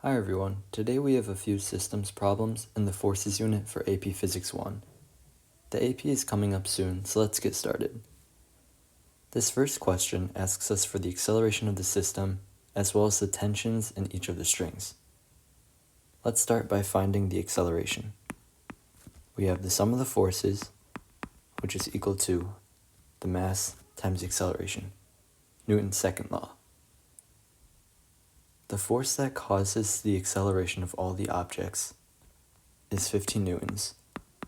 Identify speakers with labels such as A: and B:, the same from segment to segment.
A: Hi everyone, today we have a few systems problems in the forces unit for AP Physics 1. The AP is coming up soon, so let's get started. This first question asks us for the acceleration of the system as well as the tensions in each of the strings. Let's start by finding the acceleration. We have the sum of the forces, which is equal to the mass times the acceleration, Newton's second law. The force that causes the acceleration of all the objects is 15 newtons,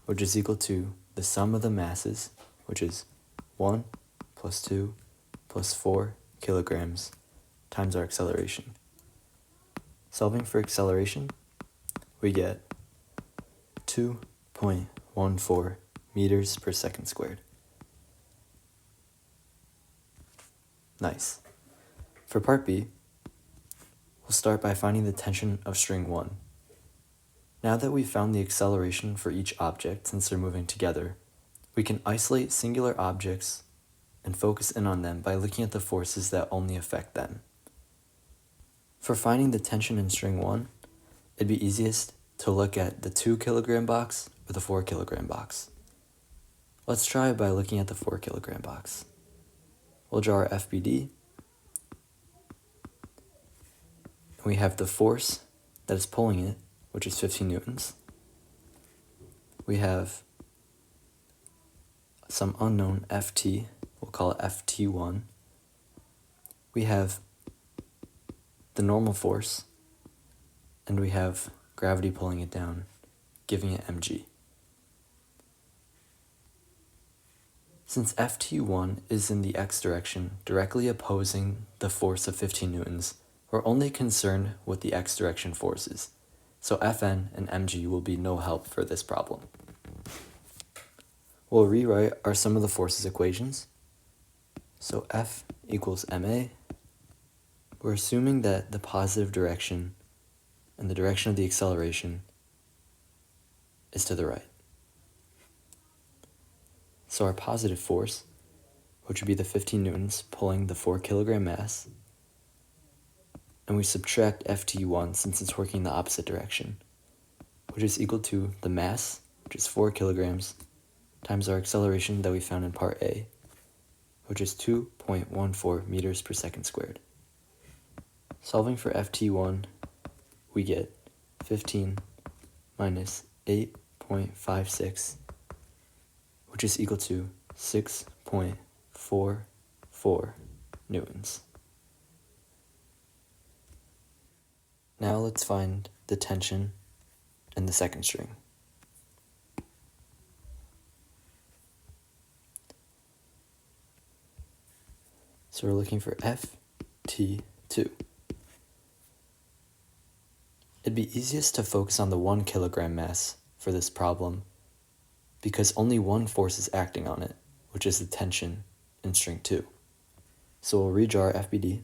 A: which is equal to the sum of the masses, which is 1 plus 2 plus 4 kilograms times our acceleration. Solving for acceleration, we get 2.14 meters per second squared. Nice. For part B, we'll start by finding the tension of string 1. Now that we've found the acceleration for each object since they're moving together, we can isolate singular objects and focus in on them by looking at the forces that only affect them. For finding the tension in string 1, it'd be easiest to look at the 2 kilogram box or the 4 kilogram box. Let's try by looking at the 4 kilogram box. We'll draw our FBD. We have the force that is pulling it, which is 15 newtons. We have some unknown Ft, we'll call it Ft1. We have the normal force, and we have gravity pulling it down, giving it mg. Since Ft1 is in the x direction, directly opposing the force of 15 newtons, we're only concerned with the x direction forces, so Fn and mg will be no help for this problem. We'll rewrite our sum of the forces equations. So F equals ma. We're assuming that the positive direction and the direction of the acceleration is to the right. So our positive force, which would be the 15 newtons pulling the 4 kilogram mass, and we subtract Ft1 since it's working in the opposite direction, which is equal to the mass, which is 4 kilograms, times our acceleration that we found in part A, which is 2.14 meters per second squared. Solving for Ft1, we get 15 minus 8.56, which is equal to 6.44 newtons. Now let's find the tension in the second string. So we're looking for Ft2. It'd be easiest to focus on the 1 kilogram mass for this problem because only one force is acting on it, which is the tension in string 2. So we'll redraw our FBD,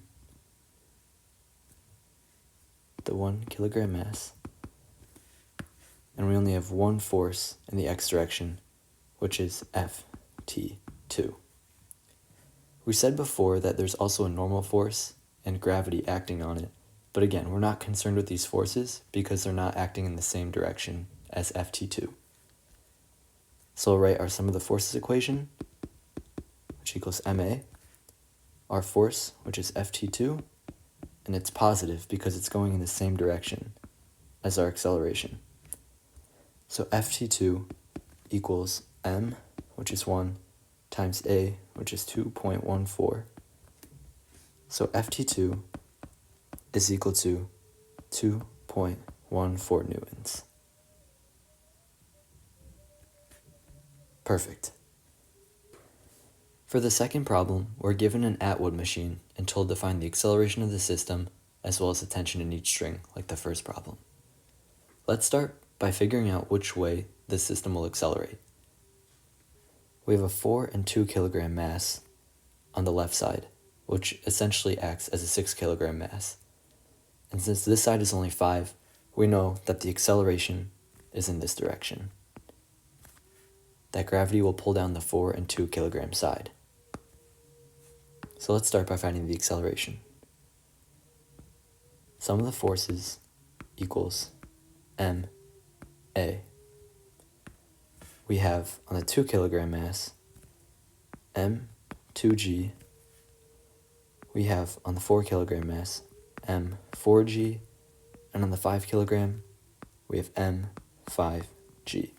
A: the 1 kilogram mass, and we only have one force in the x direction, which is Ft2. We said before that there's also a normal force and gravity acting on it, but again, we're not concerned with these forces because they're not acting in the same direction as Ft2. So we'll write our sum of the forces equation, which equals ma, our force, which is Ft2, and it's positive because it's going in the same direction as our acceleration. So Ft2 equals m, which is 1, times a, which is 2.14. So Ft2 is equal to 2.14 newtons. Perfect. For the second problem, we're given an Atwood machine and told to find the acceleration of the system as well as the tension in each string, like the first problem. Let's start by figuring out which way the system will accelerate. We have a 4 and 2 kilogram mass on the left side, which essentially acts as a 6 kilogram mass. And since this side is only 5, we know that the acceleration is in this direction. That gravity will pull down the 4 and 2 kilogram side. So let's start by finding the acceleration. Sum of the forces equals ma. We have on the 2 kilogram mass m2g. We have on the 4 kilogram mass m4g, and on the 5 kilogram we have m5g.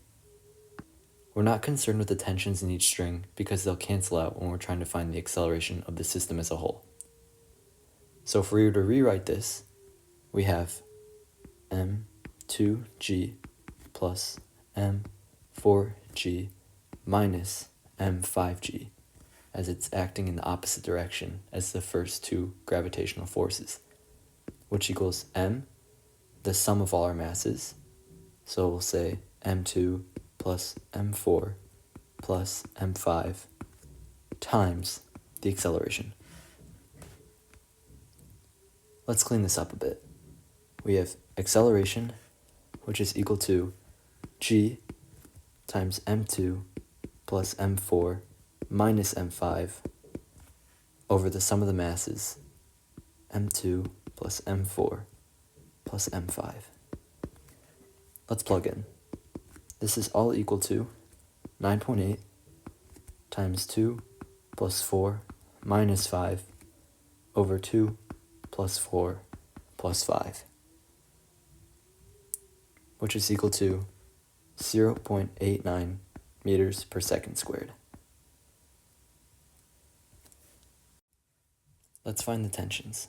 A: We're not concerned with the tensions in each string because they'll cancel out when we're trying to find the acceleration of the system as a whole. So if we were to rewrite this, we have m2g plus m4g minus m5g, as it's acting in the opposite direction as the first two gravitational forces, which equals m, the sum of all our masses. So we'll say m2 plus m4 plus m5 times the acceleration. Let's clean this up a bit. We have acceleration, which is equal to g times m2 plus m4 minus m5 over the sum of the masses, m2 plus m4 plus m5. Let's plug in. This is all equal to 9.8 times 2 plus 4 minus 5 over 2 plus 4 plus 5, which is equal to 0.89 meters per second squared. Let's find the tensions.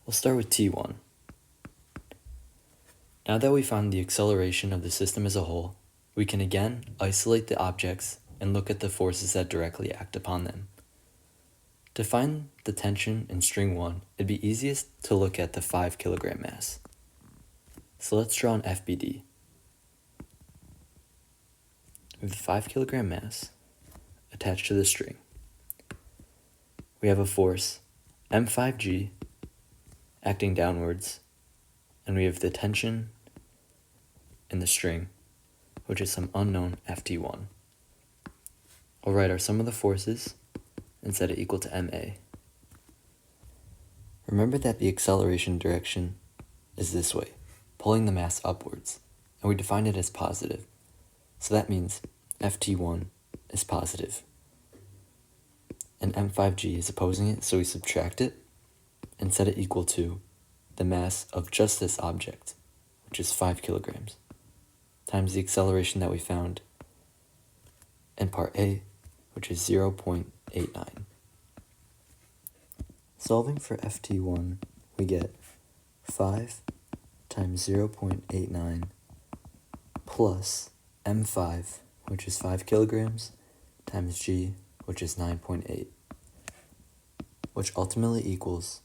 A: We'll start with T1. Now that we found the acceleration of the system as a whole, we can again isolate the objects and look at the forces that directly act upon them. To find the tension in string 1, it'd be easiest to look at the 5 kilogram mass. So let's draw an FBD. We have the 5 kilogram mass attached to the string. We have a force m5g acting downwards, and we have the tension in the string, which is some unknown ft1. I'll write our sum of the forces and set it equal to ma. Remember that the acceleration direction is this way, pulling the mass upwards, and we define it as positive. So that means ft1 is positive, and m5g is opposing it, so we subtract it and set it equal to the mass of just this object, which is 5 kilograms, times the acceleration that we found in part A, which is 0.89. Solving for ft1, we get 5 times 0.89 plus m5, which is 5 kilograms, times g, which is 9.8, which ultimately equals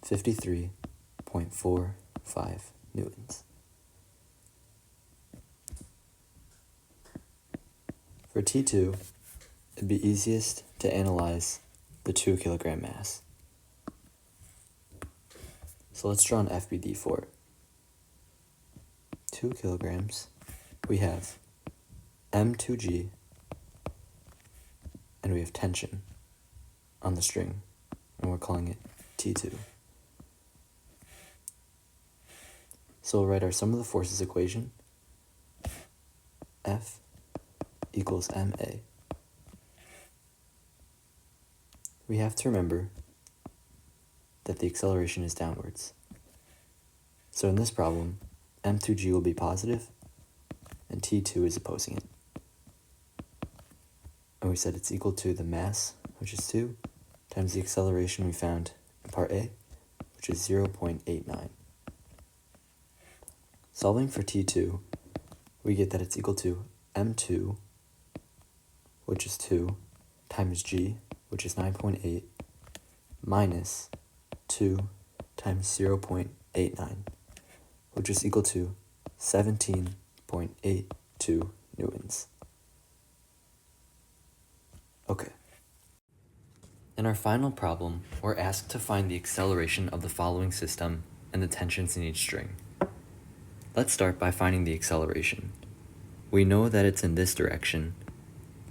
A: 53.45 newtons. For T2, it'd be easiest to analyze the 2 kilogram mass. So let's draw an FBD for it. 2 kilograms, we have m2g, and we have tension on the string, and we're calling it T2. So we'll write our sum of the forces equation, F equals ma. We have to remember that the acceleration is downwards. So in this problem, m2g will be positive, and T2 is opposing it. And we said it's equal to the mass, which is 2, times the acceleration we found in part A, which is 0.89. Solving for T2, we get that it's equal to m2, which is 2, times g, which is 9.8, minus 2 times 0.89, which is equal to 17.82 newtons. Okay. In our final problem, we're asked to find the acceleration of the following system and the tensions in each string. Let's start by finding the acceleration. We know that it's in this direction,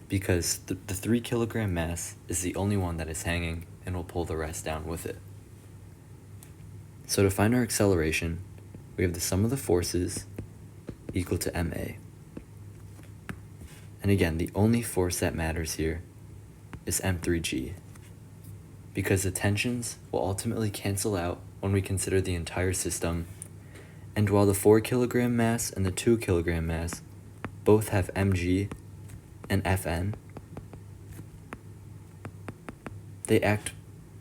A: because the 3 kilogram mass is the only one that is hanging and will pull the rest down with it. So to find our acceleration, we have the sum of the forces equal to ma. And again, the only force that matters here is m3g, because the tensions will ultimately cancel out when we consider the entire system, and while the 4 kilogram mass and the 2 kilogram mass both have mg and Fn, they act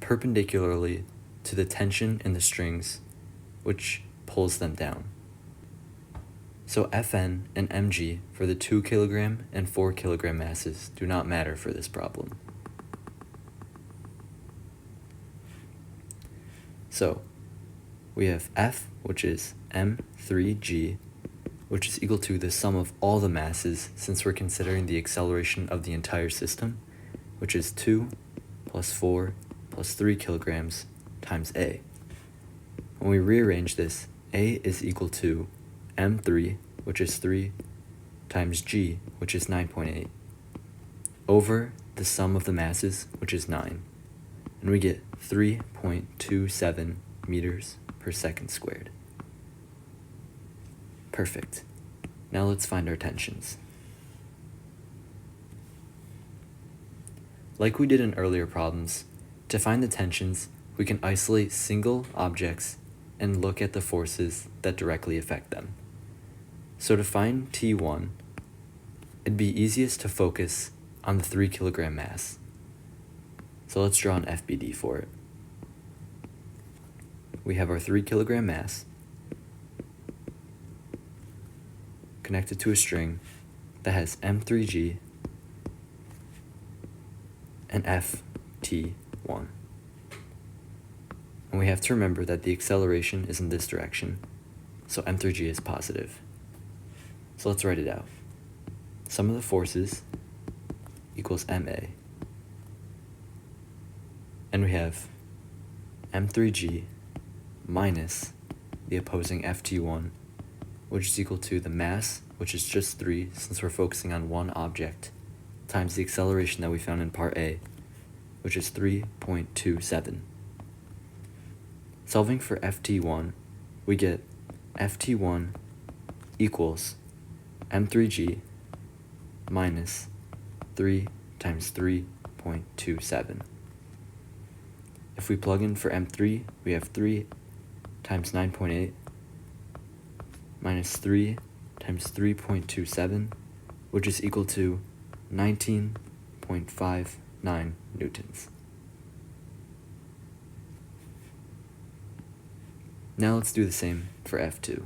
A: perpendicularly to the tension in the strings, which pulls them down. So Fn and mg for the 2 kilogram and 4 kilogram masses do not matter for this problem. So we have F, which is m3g, which is equal to the sum of all the masses, since we're considering the acceleration of the entire system, which is 2 plus 4 plus 3 kilograms times a. When we rearrange this, a is equal to m3, which is 3, times g, which is 9.8, over the sum of the masses, which is 9, and we get 3.27 meters per second squared. Perfect. Now let's find our tensions. Like we did in earlier problems, to find the tensions, we can isolate single objects and look at the forces that directly affect them. So to find T1, it'd be easiest to focus on the 3 kilogram mass. So let's draw an FBD for it. We have our 3 kilogram mass connected to a string that has m3g and ft1. And we have to remember that the acceleration is in this direction, so m3g is positive. So let's write it out. Sum of the forces equals ma, and we have m3g minus the opposing ft1, which is equal to the mass, which is just 3 since we're focusing on one object, times the acceleration that we found in part A, which is 3.27. Solving for ft1, we get ft1 equals m3g minus 3 times 3.27. If we plug in for m3, we have 3 times 9.8 minus 3 times 3.27, which is equal to 19.59 newtons. Now let's do the same for F2.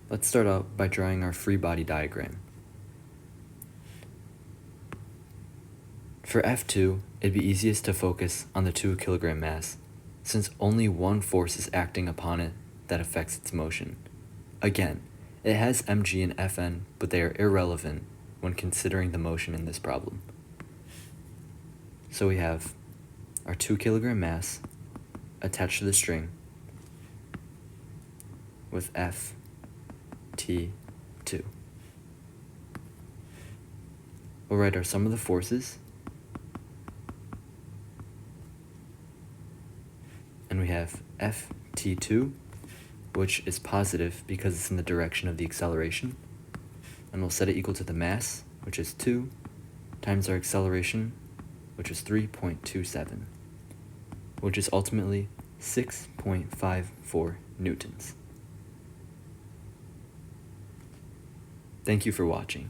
A: Let's start out by drawing our free body diagram. For F2, it'd be easiest to focus on the 2 kilogram mass, since only one force is acting upon it that affects its motion. Again, it has mg and Fn, but they are irrelevant when considering the motion in this problem. So we have our 2 kilogram mass attached to the string with Ft2. We'll write our sum of the forces, and we have Ft2, which is positive because it's in the direction of the acceleration, and we'll set it equal to the mass, which is 2, times our acceleration, which is 3.27, which is ultimately 6.54 newtons. Thank you for watching.